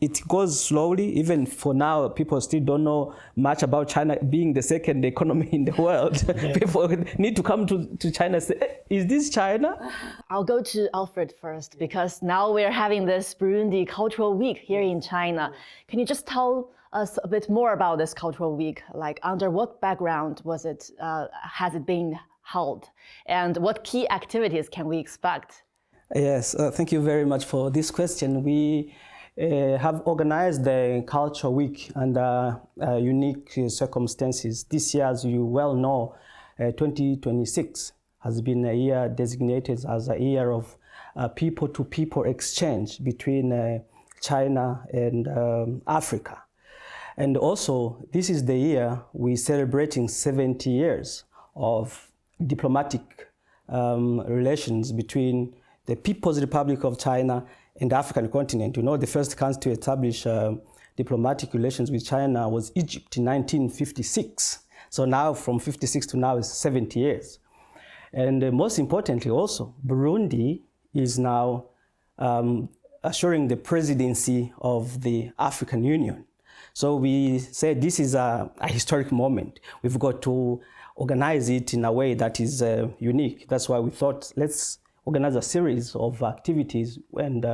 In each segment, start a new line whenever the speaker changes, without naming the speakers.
it goes slowly. Even for now, people still don't know much about China being the second economy in the world. Yeah. People need to come to China and say, is this China?
I'll go to Alfred first, because now we're having this Burundi Cultural Week here in China. Can you just tell us a bit more about this Cultural Week? Like, under what background has it been held? And what key activities can we expect?
Yes, thank you very much for this question. We have organized the Culture Week under unique circumstances. This year, as you well know, 2026 has been a year designated as a year of people-to-people exchange between China and Africa. And also, this is the year we're celebrating 70 years of diplomatic relations between the People's Republic of China and the African continent. You know, the first country to establish diplomatic relations with China was Egypt in 1956. So now, from 56 to now, is 70 years. And most importantly also, Burundi is now assuring the presidency of the African Union. So we say this is a historic moment. We've got to organize it in a way that is unique. That's why we thought, let's organize a series of activities and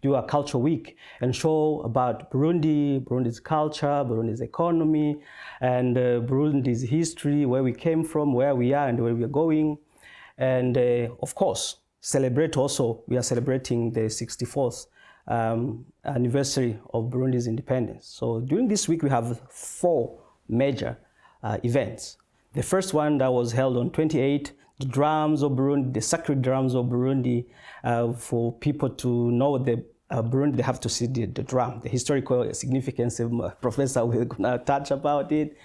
do a culture week and show about Burundi, Burundi's culture, Burundi's economy, and Burundi's history, where we came from, where we are, and where we are going. And of course, celebrate also, we are celebrating the 64th anniversary of Burundi's independence. So during this week, we have 4 major events. The first one that was held on 28th, the drums of Burundi, the sacred drums of Burundi. For people to know the Burundi, they have to see the drum, the historical significance. Professor will touch about it.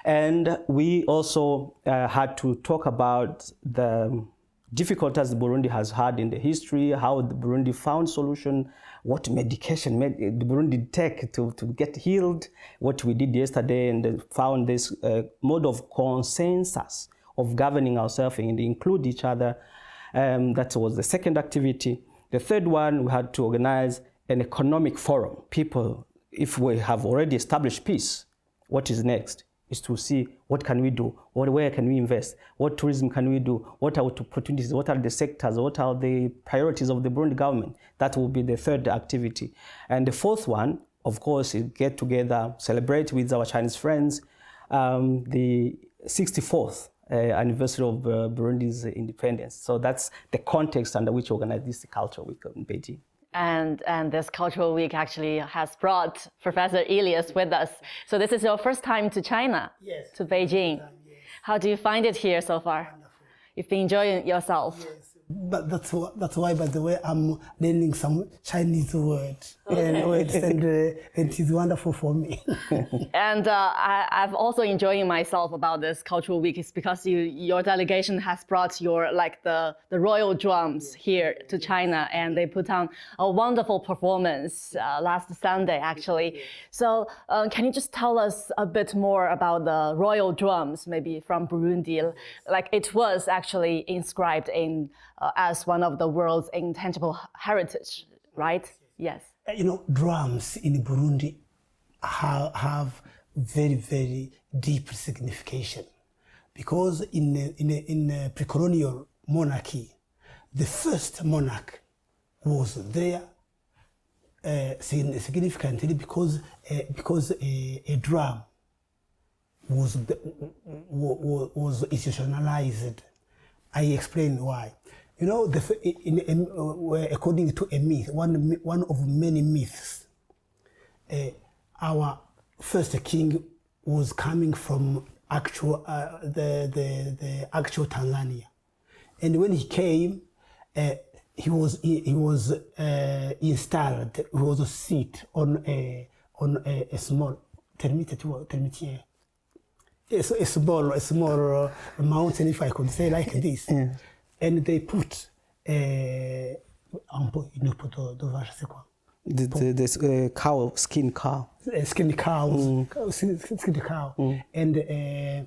And we also had to talk about the difficulties Burundi has had in the history, how the Burundi found solution, what medication the Burundi take to get healed, what we did yesterday, and found this mode of consensus of governing ourselves and include each other. That was the second activity. The third one, we had to organize an economic forum. People, if we have already established peace, what is next is to see what can we do, where can we invest, what tourism can we do, what are the opportunities, what are the sectors, what are the priorities of the Burundi government. That will be the third activity. And the fourth one, of course, is get together, celebrate with our Chinese friends the 64th anniversary of Burundi's independence. So that's the context under which we organize this Culture Week in Beijing.
And this Cultural Week actually has brought Professor Elias with us. So this is your first time to China?
Yes.
To Beijing?
Yes.
How do you find it here so far?
Wonderful.
You've been enjoying yourself?
Yes. But that's why, by the way, I'm learning some Chinese words. And it is wonderful for me.
And I've also enjoying myself about this Cultural Week is because your delegation has brought the Royal Drums here to China, and they put on a wonderful performance last Sunday, actually. So can you just tell us a bit more about the Royal Drums, maybe from Burundi? Like, it was actually inscribed in as one of the world's intangible heritage, right? Yes.
You know, drums in Burundi have very, very deep signification, because in a pre-colonial monarchy, the first monarch was there significantly because a drum was institutionalized. I explain why. You know, according to a myth, one of many myths, our first king was coming from the actual Tanzania, and when he came, he was installed. He was a seat on a small a small mountain, if I could say like this.
Yeah.
And they put the
cow, skin cow.
Skin cows, skin cow, and
a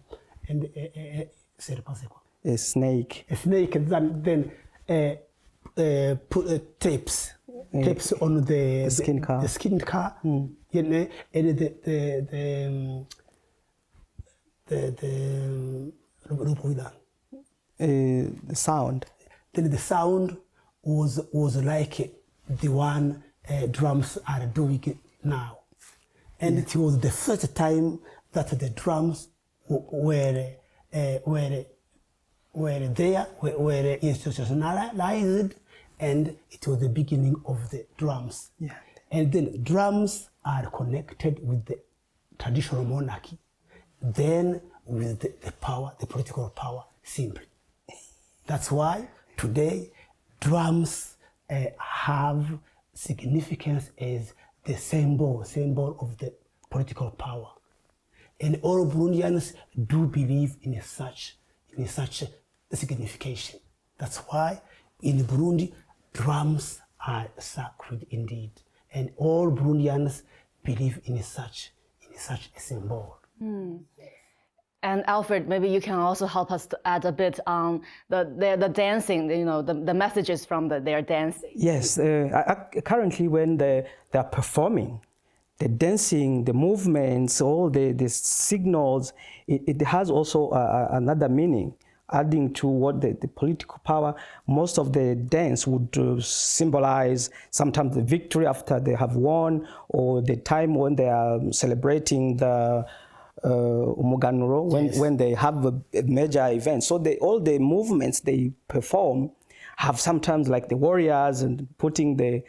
snake.
A snake, and then put tapes taps on the
skin car.
The skin car, you know, and
the sound.
Then the sound was like the one drums are doing now, and it was the first time that the drums were institutionalized, and it was the beginning of the drums.
Yeah.
And then drums are connected with the traditional monarchy, then with the power, the political power, simply. That's why today drums have significance as the symbol of the political power. And all Burundians do believe in such signification. That's why in Burundi, drums are sacred indeed. And all Burundians believe in such a symbol.
And Alfred, maybe you can also help us to add a bit on the dancing, you know, the messages from their dancing.
Yes, currently when they are performing, the dancing, the movements, all the signals, it has also another meaning, adding to what the political power. Most of the dance would symbolize sometimes the victory after they have won, or the time when they are celebrating the umuganuro, when they have a major event. So all the movements they perform have sometimes like the warriors and putting the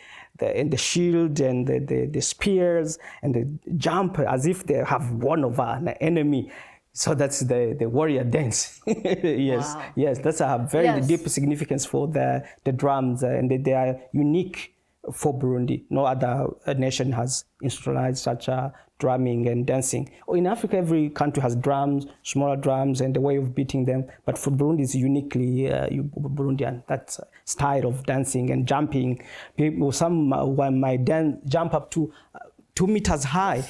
shield and the spears and the jump as if they have won over an enemy. So that's the warrior dance. Yes, wow. Yes, that's a very deep significance for the drums, and they are unique for Burundi. No other nation has institutionalized such a drumming and dancing. In Africa, every country has drums, smaller drums, and the way of beating them. But for Burundi, it's uniquely Burundian. That style of dancing and jumping. Some might jump up to 2 meters high,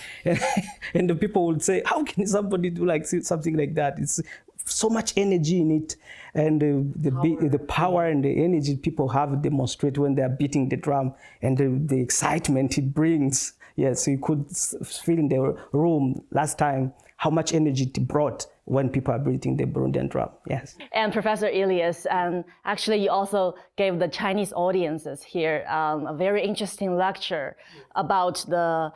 and the people would say, "How can somebody do something like that?" It's so much energy in it, and the power and the energy people have demonstrate when they are beating the drum, and the excitement it brings. Yes, you could feel in the room last time how much energy it brought when people are beating the Burundian drum. Yes. And
Professor Elias, actually you also gave the Chinese audiences here a very interesting lecture about the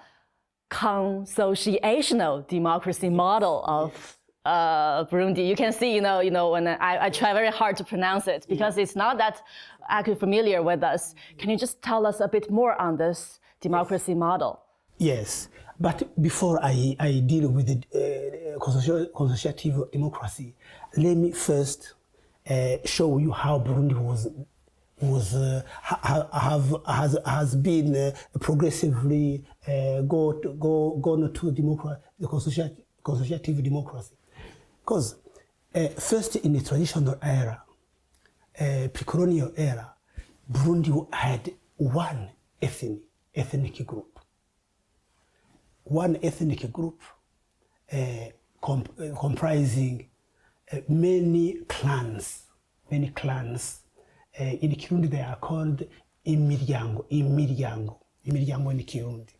consociational democracy model of Burundi. You can see, you know, when I try very hard to pronounce it because it's not that actually familiar with us. Can you just tell us a bit more on this democracy model?
Yes, but before I deal with the consociative democracy, let me first show you how Burundi has been progressively gone to the consociative democracy. Because first in the traditional era, pre-colonial era, Burundi had one ethnic group. One ethnic group comprising many clans. In Kirundi they are called imiryango in Kirundi.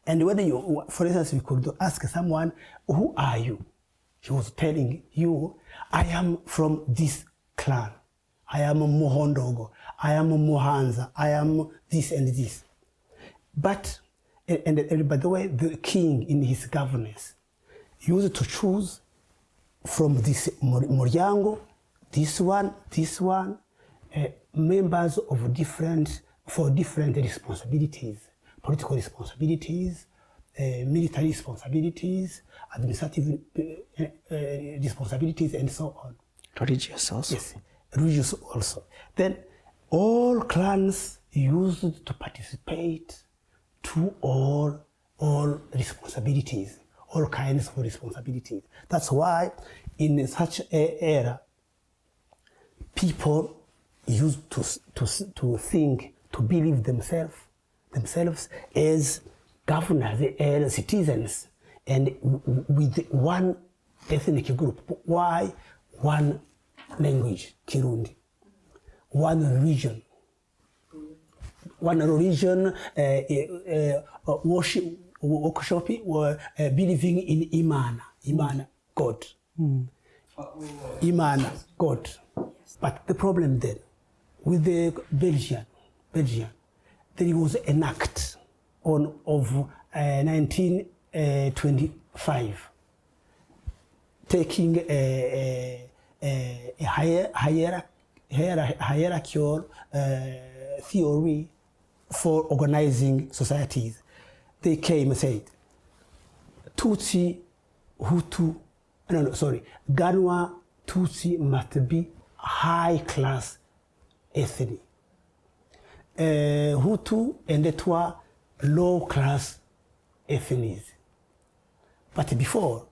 And when you, for instance, we could ask someone, "Who are you?" He was telling you, "I am from this clan. I am Muhondogo. I am Muhanza. I am this and this." But and by the way, the king in his governance used to choose from this Muryango, this one, members of different responsibilities, political responsibilities, military responsibilities, administrative responsibilities, and so on.
Religious also.
Yes, religious also. Then all clans used to participate to all responsibilities, all kinds of responsibilities. That's why in such an era, people used to think, to believe themselves as governors, as citizens, and with one ethnic group. Why? One language, Kirundi. One religion, one religion, worship, believing in Imana, God. Imana, God. But the problem then, with the Belgian, there was an act of 1925 taking a hierarchical theory for organizing societies. They came and said, Tutsi, Hutu, Ganwa, Tutsi must be high-class ethnic. Hutu and Etwa low-class ethnic. But before,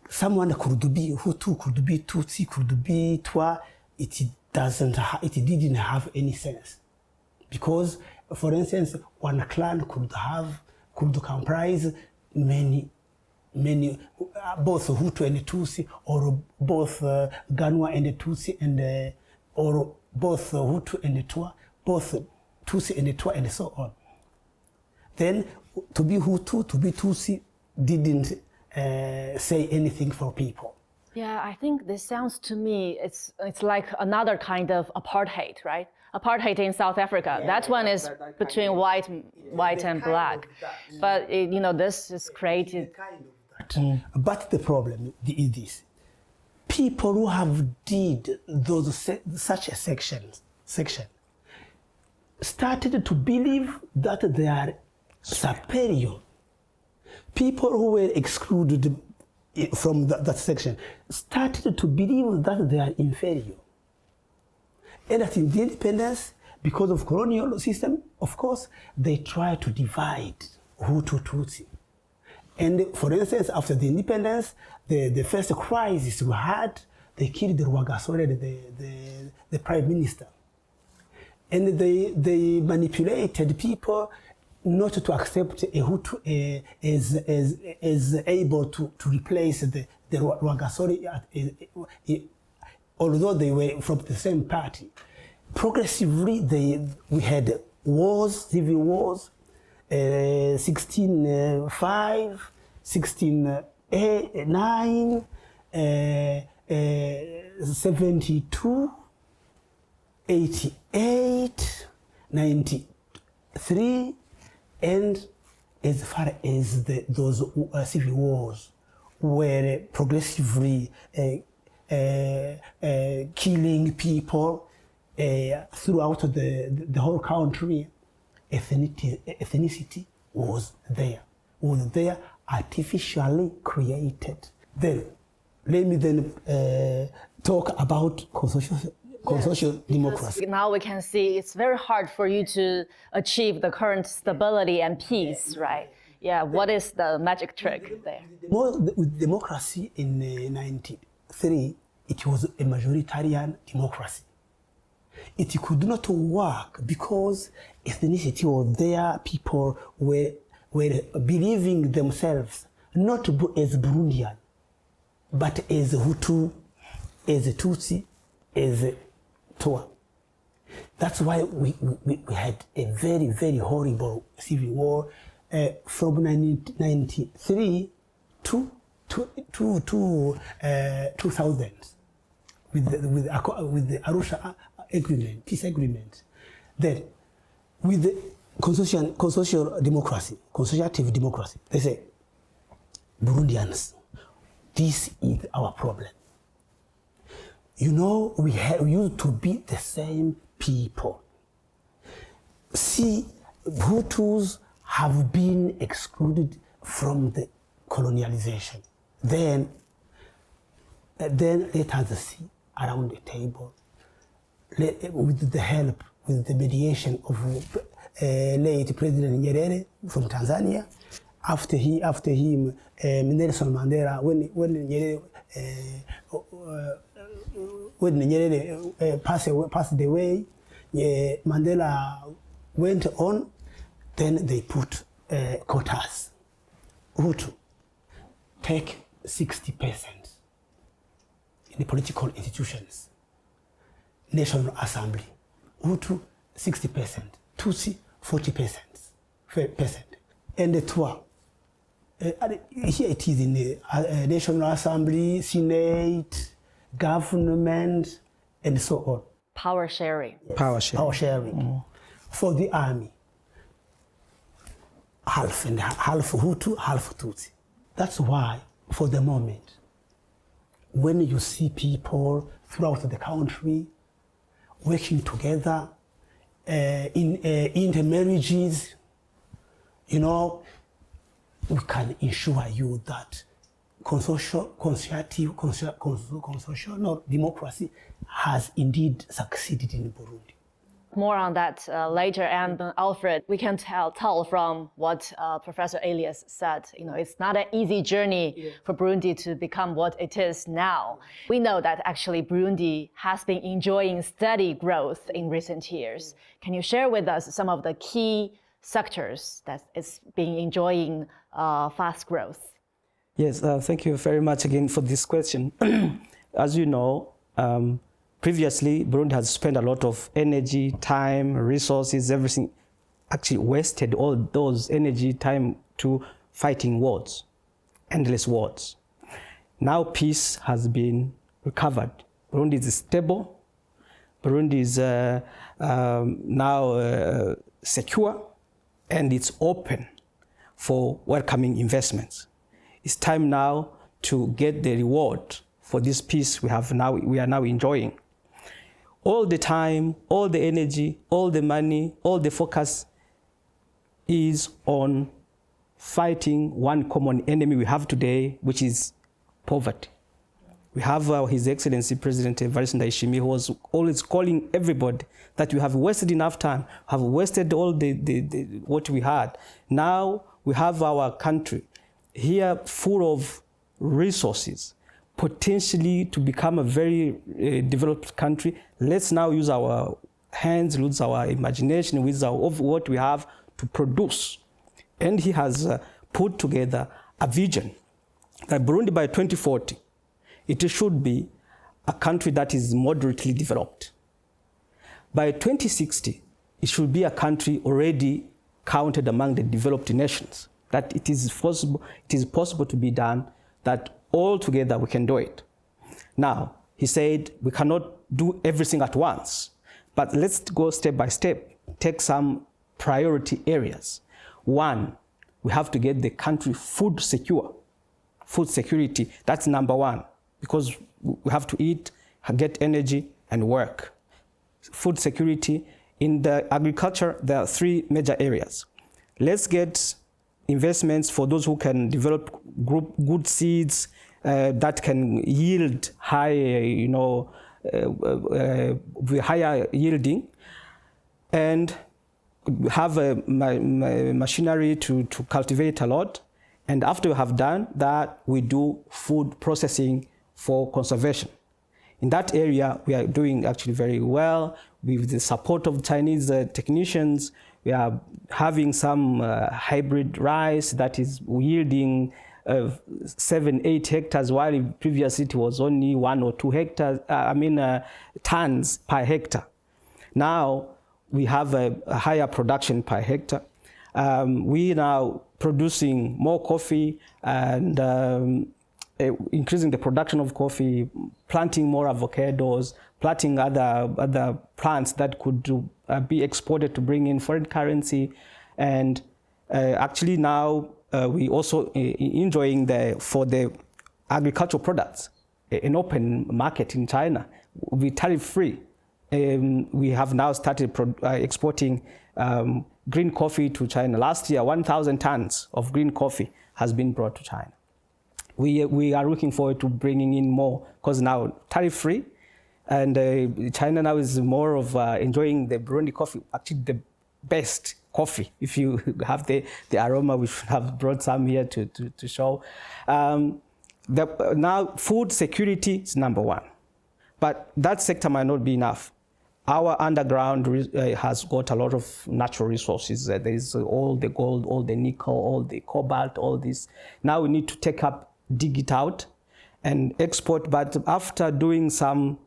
someone could be Hutu, could be Tutsi, could be Twa. It didn't have any sense, because, for instance, one clan could comprise many, both Hutu and Tutsi, or both Ganwa and Tutsi, and or both Hutu and Twa, both Tutsi and Twa, and so on. Then, to be Hutu, to be Tutsi, didn't say anything for people.
Yeah, I think this sounds to me, it's like another kind of apartheid, right? Apartheid in South Africa. Yeah, that one is between white and black. But this is created.
But the problem is this: people who have did such a section started to believe that they are superior. People who were excluded from that section started to believe that they are inferior. And at the independence, because of colonial system, of course, they try to divide Hutu Tutsi. And for instance, after the independence, the first crisis we had, they killed Rwagasore, the prime minister. And they manipulated people not to accept a Hutu as able to replace the Rwagasore, although they were from the same party. Progressively, we had wars, civil wars, 1605, 1609, 72, 88, 93, and as far as those civil wars were progressively killing people throughout the whole country, ethnicity was there artificially created. Then, let me talk about consortial democracy.
Now we can see it's very hard for you to achieve the current stability and peace, right? Yeah, what is the magic trick there?
With democracy in 1993, it was a majoritarian democracy. It could not work because ethnicity was there. People were believing themselves not as Burundian, but as Hutu, as Tutsi, as Twa. That's why we had a very, very horrible civil war from 1993 to 2000 with the Arusha agreement, peace agreement. Then with the consortial democracy, consortiative democracy, they say, Burundians, this is our problem. We used to be the same people. See, Hutus have been excluded from the colonialization. Then let us see around the table, with the help, with the mediation of late President Nyerere from Tanzania. After him, Nelson Mandela, when Nyerere passed away, Mandela went on. Then they put quotas. Hutu take 60% in the political institutions. National Assembly. Hutu 60%. Tutsi 40%. And the tour. Here it is in the National Assembly, Senate, government, and so on.
Power sharing.
Yes,
Power sharing.
Power sharing. For the army, half and half Hutu, half Tutsi. That's why, for the moment, when you see people throughout the country working together in intermarriages, you know, we can assure you that constitutional democracy has indeed succeeded in Burundi.
More on that later. And Alfred, we can tell from what Professor Elias said, you know, it's not an easy journey for Burundi to become what it is now. We know that actually Burundi has been enjoying steady growth in recent years. Can you share with us some of the key sectors that it's been enjoying fast growth?
Yes, thank you very much again for this question. As you know, previously, Burundi has spent a lot of energy, time, resources, everything, actually wasted all those energy, time to fighting wars, endless wars. Now peace has been recovered. Burundi is stable. Burundi is now secure, and it's open for welcoming investments. It's time now to get the reward for this peace we are now enjoying. All the time, all the energy, all the money, all the focus is on fighting one common enemy we have today, which is poverty. We have His Excellency President Evariste Ndayishimiye, who was always calling everybody that we have wasted enough time, have wasted all what we had. Now we have our country here full of resources, potentially to become a very developed country. Let's now use our hands, use our imagination, with what we have to produce. And he has put together a vision that Burundi by 2040, it should be a country that is moderately developed. By 2060, it should be a country already counted among the developed nations, that it is possible to be done, that all together we can do it. Now, he said we cannot do everything at once, but let's go step by step, take some priority areas. One, we have to get the country food secure. Food security, that's number one, because we have to eat, get energy, and work. Food security. In the agriculture, there are three major areas. Let's get investments for those who can develop good seeds that can yield high, higher yielding, and have a machinery to cultivate a lot. And after we have done that, we do food processing for conservation. In that area, we are doing actually very well. With the support of Chinese technicians, we are having some hybrid rice that is yielding 7-8 hectares, while previously it was only 1 or 2 hectares, tons per hectare. Now we have a higher production per hectare. We are now producing more coffee and increasing the production of coffee, planting more avocados, planting other plants that could be exported to bring in foreign currency. And actually now we also enjoying for the agricultural products an open market in China. We tariff free. We have now started exporting green coffee to China. Last year, 1,000 tons of green coffee has been brought to China. We are looking forward to bringing in more, because now tariff-free, and China now is more of enjoying the Burundi coffee, actually the best coffee. If you have the aroma, we should have brought some here to show. Now food security is number one, but that sector might not be enough. Our underground has got a lot of natural resources. There is all the gold, all the nickel, all the cobalt, all this. Now we need to dig it out and export, but after doing some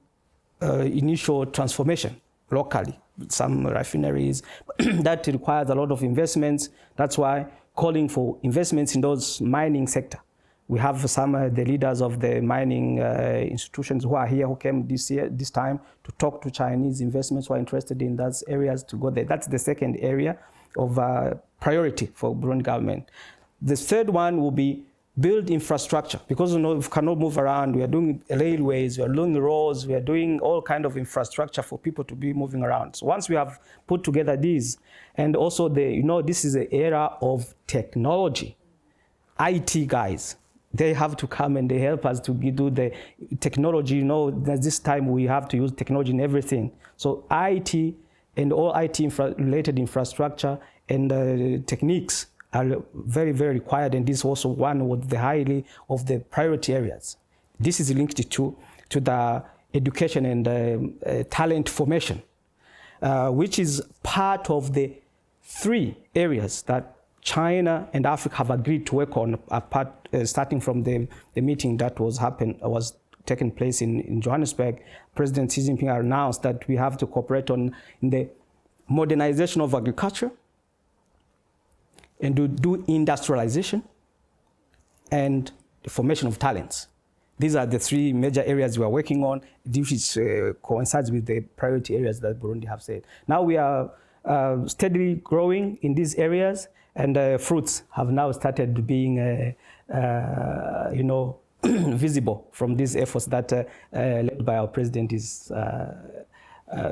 initial transformation locally, some refineries. That requires a lot of investments. That's why calling for investments in those mining sector. We have some the leaders of the mining institutions who are here, who came this time to talk to Chinese investments who are interested in those areas to go there. That's the second area of priority for Burundi government. The third one will be build infrastructure, because we cannot move around. We are doing railways, we are doing roads, we are doing all kind of infrastructure for people to be moving around. So once we have put together these, and also this is an era of technology. IT guys, they have to come and they help us to do the technology. This time we have to use technology in everything. So IT and all IT related infrastructure and techniques are very, very required, and this is also one of the priority areas. This is linked to the education and talent formation, which is part of the 3 areas that China and Africa have agreed to work on, starting from the meeting that was taking place in Johannesburg. President Xi Jinping announced that we have to cooperate in the modernization of agriculture, and to do industrialization and the formation of talents. These are the 3 major areas we are working on, which coincides with the priority areas that Burundi have said. Now we are steadily growing in these areas, and fruits have now started being, visible from these efforts that led by our president is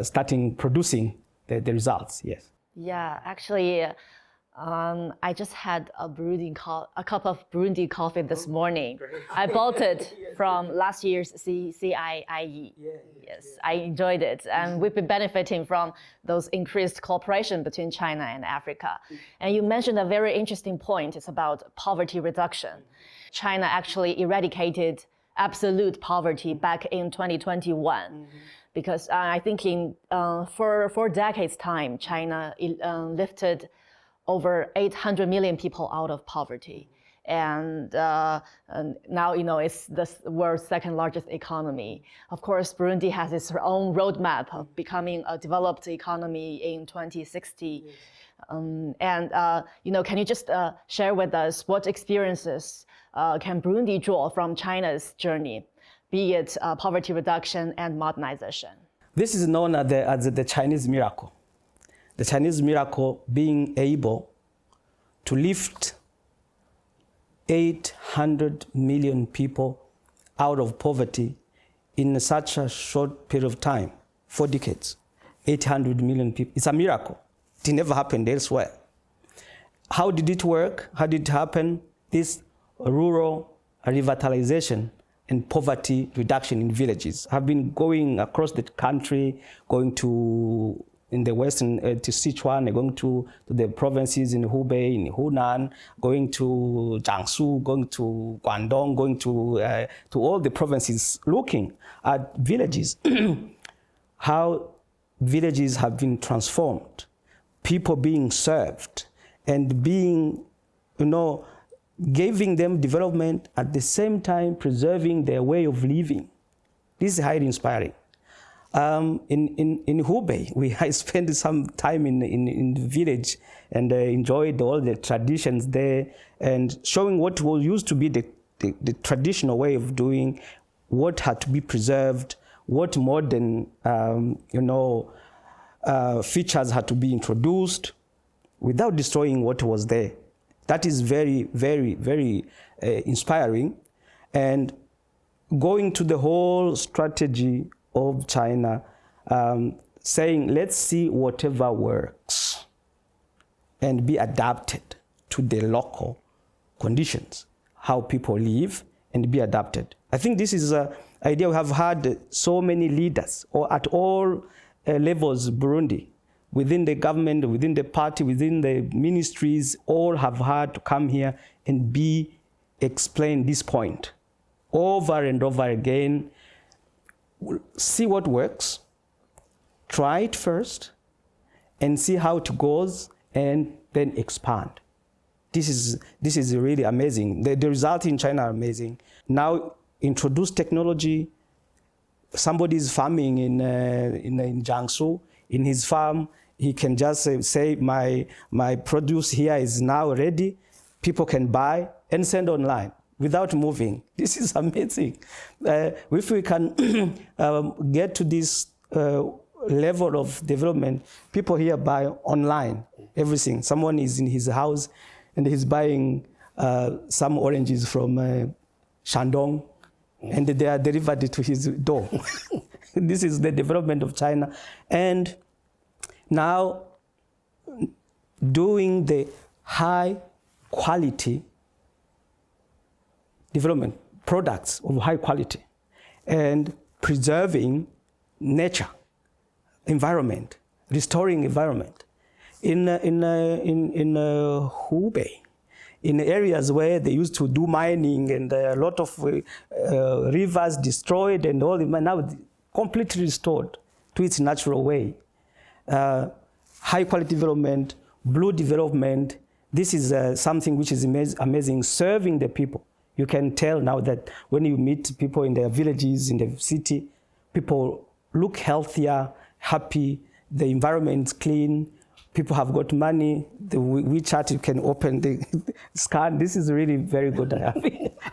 starting producing the results. Yes.
Yeah, actually. I just had a cup of Burundi coffee this morning. I bought it from last year's CIIE. Yes, I enjoyed it. And we've been benefiting from those increased cooperation between China and Africa. And you mentioned a very interesting point. It's about poverty reduction. China actually eradicated absolute poverty back in 2021. Because I think for decades' time, China lifted over 800 million people out of poverty. And now, it's the world's second largest economy. Of course, Burundi has its own roadmap of becoming a developed economy in 2060. Yes. Can you just share with us what experiences can Burundi draw from China's journey, be it poverty reduction and modernization?
This is known as the Chinese miracle. The Chinese miracle being able to lift 800 million people out of poverty in such a short period of time, 4 decades. 800 million people. It's a miracle. It never happened elsewhere. How did it work? How did it happen? This rural revitalization and poverty reduction in villages have been going across the country, going to in the western to Sichuan, going to the provinces in Hubei, in Hunan, going to Jiangsu, going to Guangdong, going to all the provinces, looking at villages, how villages have been transformed, people being served, and being, giving them development at the same time preserving their way of living. This is highly inspiring. In Hubei, I spent some time in the village and enjoyed all the traditions there and showing what used to be the traditional way of doing, what had to be preserved, what modern features had to be introduced without destroying what was there. That is very, very, very inspiring. And going to the whole strategy of China, saying, let's see whatever works and be adapted to the local conditions, how people live, and be adapted. I think this is an idea. We have had so many leaders, or at all levels, Burundi, within the government, within the party, within the ministries, all have had to come here and explain this point over and over again. See what works, try it first, and see how it goes, and then expand. This is really amazing. The results in China are amazing. Now introduce technology. Somebody is farming in Jiangsu. in his farm. He can just say, my produce here is now ready. People can buy and send online without moving. This is amazing. If we can get to this level of development, people here buy online, everything. Someone is in his house and he's buying some oranges from Shandong, and they are delivered to his door. This is the development of China. And now doing the high quality development, products of high quality, and preserving nature, environment, restoring environment. In Hubei, in areas where they used to do mining and a lot of rivers destroyed and all, now completely restored to its natural way. High quality development, blue development, this is something which is amazing, serving the people. You can tell now that when you meet people in their villages, in the city, people look healthier, happy, the environment's clean, people have got money, the WeChat, you can open the scan. This is really very good. I have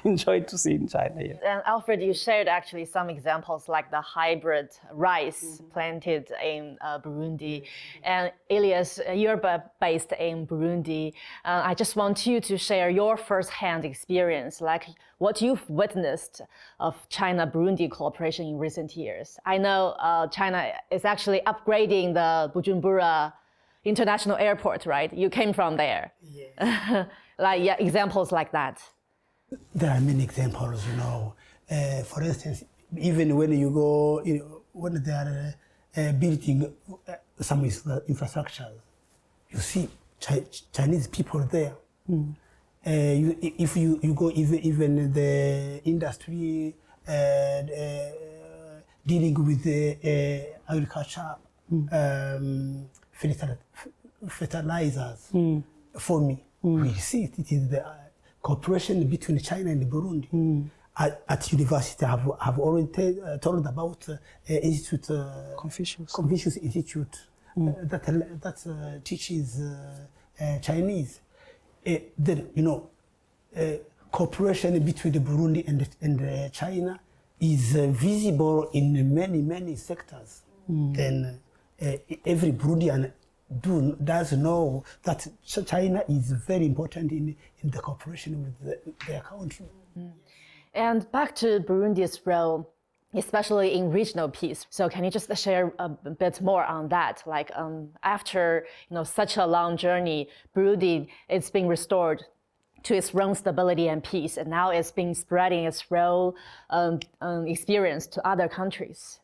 enjoyed to see in China. Yeah.
And Alfred, you shared actually some examples like the hybrid rice planted in Burundi. And Elias, you're based in Burundi. I just want you to share your first-hand experience, like what you've witnessed of China-Burundi cooperation in recent years. I know China is actually upgrading the Bujumbura International Airport, right? You came from there. Yeah. Examples like that.
There are many examples, For instance, even when you go, when they are building some infrastructure, you see Chinese people there. If you go even the industry dealing with the agriculture, fertilizers, for me, we see it is the cooperation between China and Burundi. At university, I have already told about Institute Confucius Institute that teaches Chinese. Then cooperation between the Burundi and China is visible in many sectors. Then every Burundian does know that China is very important in the cooperation with their country.
And back to Burundi's role, especially in regional peace. So can you just share a bit more on that? Like after such a long journey, Burundi is being restored to its own stability and peace, and now it's been spreading its role experience to other countries.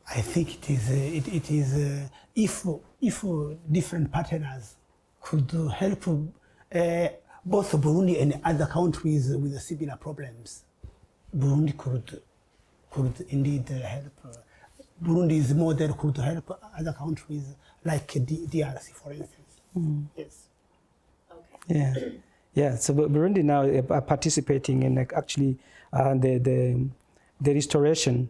I think it is if different partners could help both Burundi and other countries with similar problems, Burundi could indeed help. Burundi's model could help other countries like DRC, for instance. Yes.
Okay.
Yeah. So Burundi now are participating in actually the restoration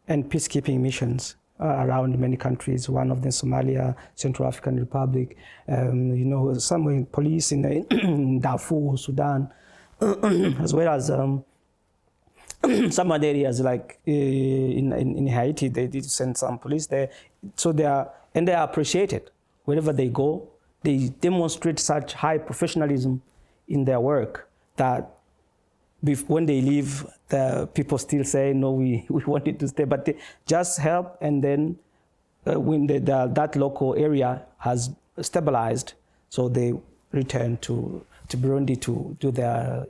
and peacekeeping missions around many countries. One of them, Somalia, Central African Republic, some police in Darfur, Sudan, as well as some other areas like in Haiti. They did send some police there. So they are appreciated. Wherever they go, they demonstrate such high professionalism in their work that when they leave, the people still say, no, we wanted to stay, but they just help, and then when that local area has stabilized, so they return to Burundi to do their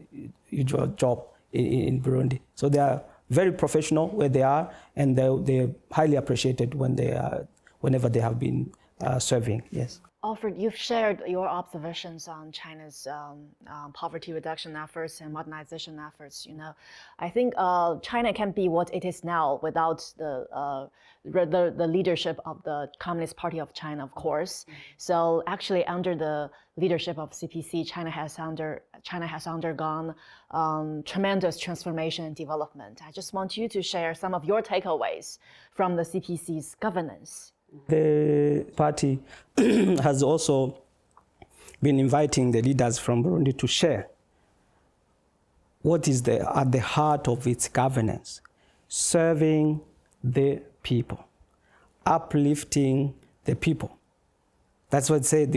usual job in Burundi. So they are very professional where they are, and they're highly appreciated whenever they have been serving. Yes.
Alfred, you've shared your observations on China's poverty reduction efforts and modernization efforts. I think China can be what it is now without the leadership of the Communist Party of China, of course. So actually, under the leadership of CPC, China has undergone tremendous transformation and development. I just want you to share some of your takeaways from the CPC's governance
The party has also been inviting the leaders from Burundi to share what is at the heart of its governance: serving the people, uplifting the people. That's what it said.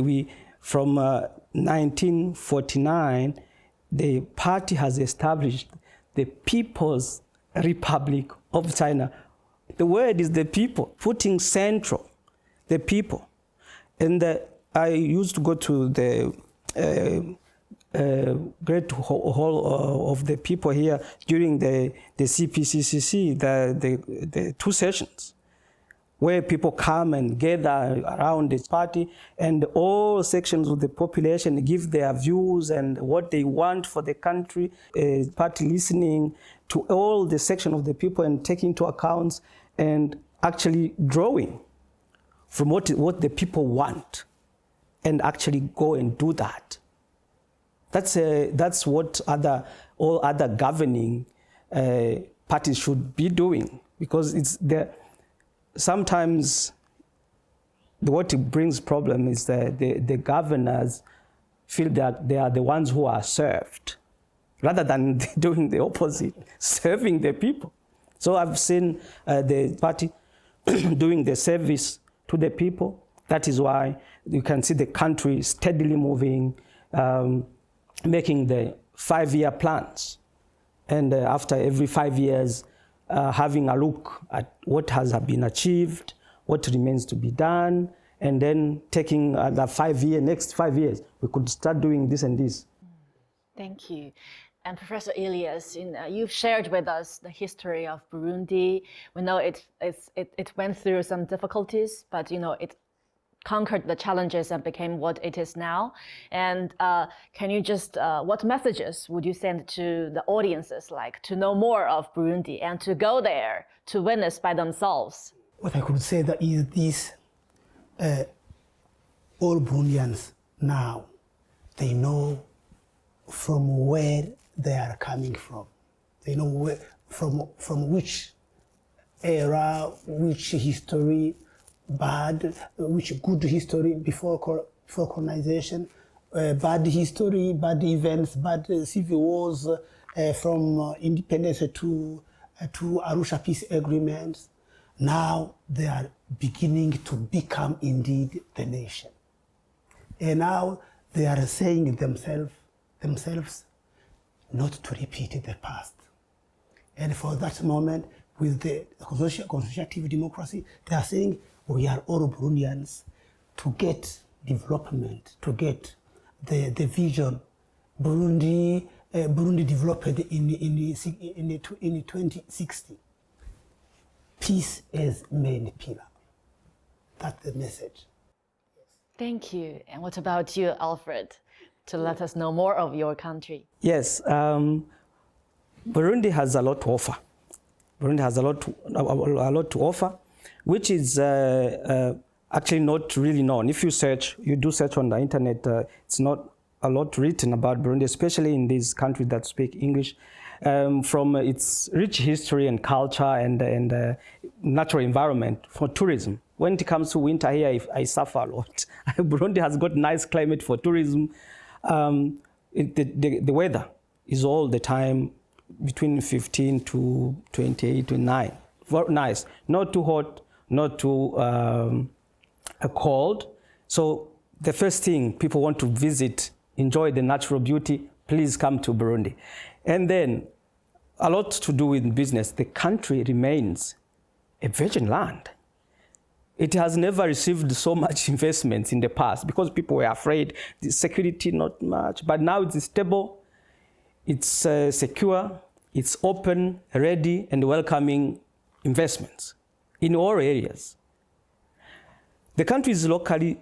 From 1949, the party has established the People's Republic of China. The word is the people, putting central the people. And I used to go to the great hall of the people here during the CPCCC, the 2 sessions, where people come and gather around this party, and all sections of the population give their views and what they want for the country. Party listening to all the section of the people and taking into account and actually drawing from what the people want, and actually go and do that. That's what all other governing parties should be doing, because it's there. Sometimes what brings problem is that the governors feel that they are the ones who are served, rather than doing the opposite, serving the people. So I've seen the party doing the service to the people. That is why you can see the country steadily moving, making the 5-year plans. And after every 5 years, having a look at what has been achieved, what remains to be done, and then taking the next 5 years, we could start doing this and this.
Thank you. And Professor Elias, you've shared with us the history of Burundi. We know it went through some difficulties, but it conquered the challenges and became what it is now. And can you just, what messages would you send to the audiences, like to know more of Burundi and to go there to witness by themselves?
What I could say that is this: all Burundians now, they know from where they are coming from. They know from which era, which history, which good history before colonization, bad history, bad events, bad civil wars, from independence to Arusha peace agreements. Now they are beginning to become indeed the nation. And now they are saying themselves not to repeat the past. And for that moment, with the constitutive democracy, they are saying we are all Burundians to get development, to get the vision. Burundi developed in 2060. Peace as main pillar. That's the message.
Thank you. And what about you, Alfred, to let us know more of your country?
Yes, Burundi has a lot to offer. Burundi has a lot to offer, which is actually not really known. If you do search on the internet, it's not a lot written about Burundi, especially in these countries that speak English. From its rich history and culture and natural environment for tourism. When it comes to winter here, I suffer a lot. Burundi has got nice climate for tourism. The weather is all the time between 15 to 28 to 9. Very nice. Not too hot, not too cold. So the first thing people want to visit, enjoy the natural beauty, please come to Burundi. And then a lot to do with business. The country remains a virgin land. It has never received so much investments in the past because people were afraid, the security not much, but now it's stable, it's secure, it's open, ready, and welcoming investments in all areas. The country is locally,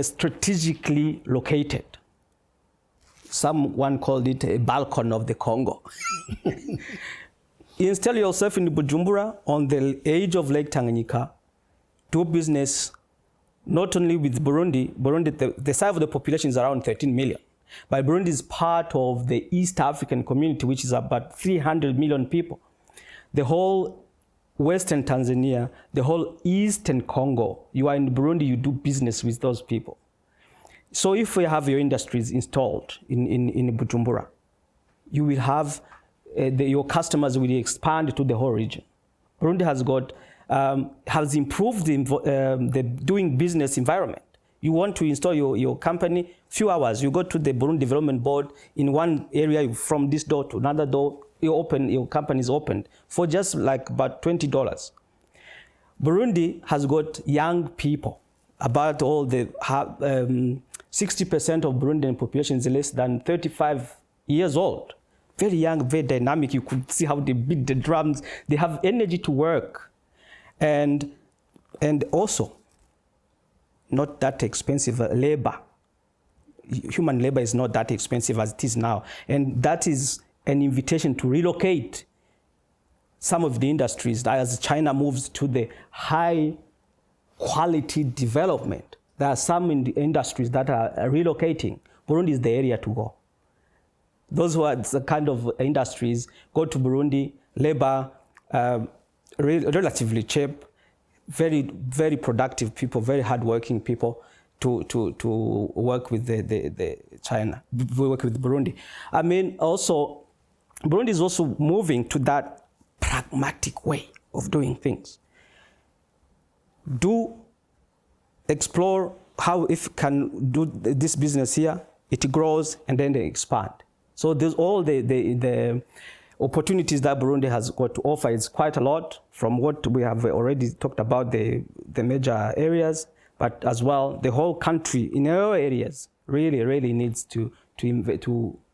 strategically located. Someone called it a balcony of the Congo. Install yourself in Bujumbura on the edge of Lake Tanganyika, do business not only with Burundi. The size of the population is around 13 million. But Burundi is part of the East African community, which is about 300 million people. The whole Western Tanzania, the whole Eastern Congo. You are in Burundi, you do business with those people. So if we have your industries installed in Bujumbura, you will have your customers will expand to the whole region. Burundi has improved the doing business environment. You want to install your company, few hours, you go to the Burundi Development Board in one area, from this door to another door, your company is opened for just like about $20. Burundi has got young people. About all the 60% of Burundian population is less than 35 years old. Very young, very dynamic. You could see how they beat the drums. They have energy to work. And also, not that expensive labor. Human labor is not that expensive as it is now. And that is an invitation to relocate some of the industries as China moves to the high quality development. There are some industries that are relocating. Burundi is the area to go. Those who are the kind of industries go to Burundi, labor, relatively cheap, very, very productive people, very hardworking people to work with the China, work with Burundi. I mean, also, Burundi is also moving to that pragmatic way of doing things. Do explore how if you can do this business here, it grows and then they expand. So there's all the opportunities that Burundi has got to offer. It's quite a lot from what we have already talked about, the major areas, but as well the whole country in all areas really needs to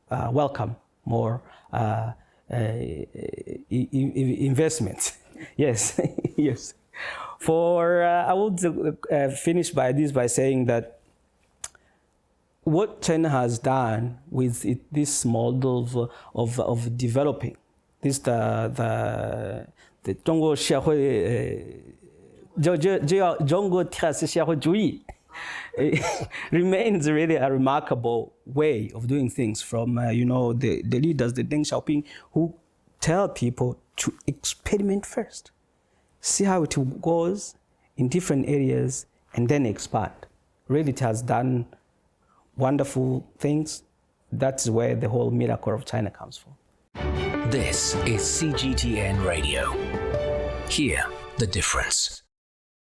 welcome more investments. Yes, yes. I would finish by saying that what China has done with this model of developing this the Zhongguo remains really a remarkable way of doing things from the leaders, the Deng Xiaoping, who tell people to experiment first, see how it goes in different areas, and then expand. Really, it has done wonderful things. That's where the whole miracle of China comes from.
This is CGTN Radio. Hear the difference.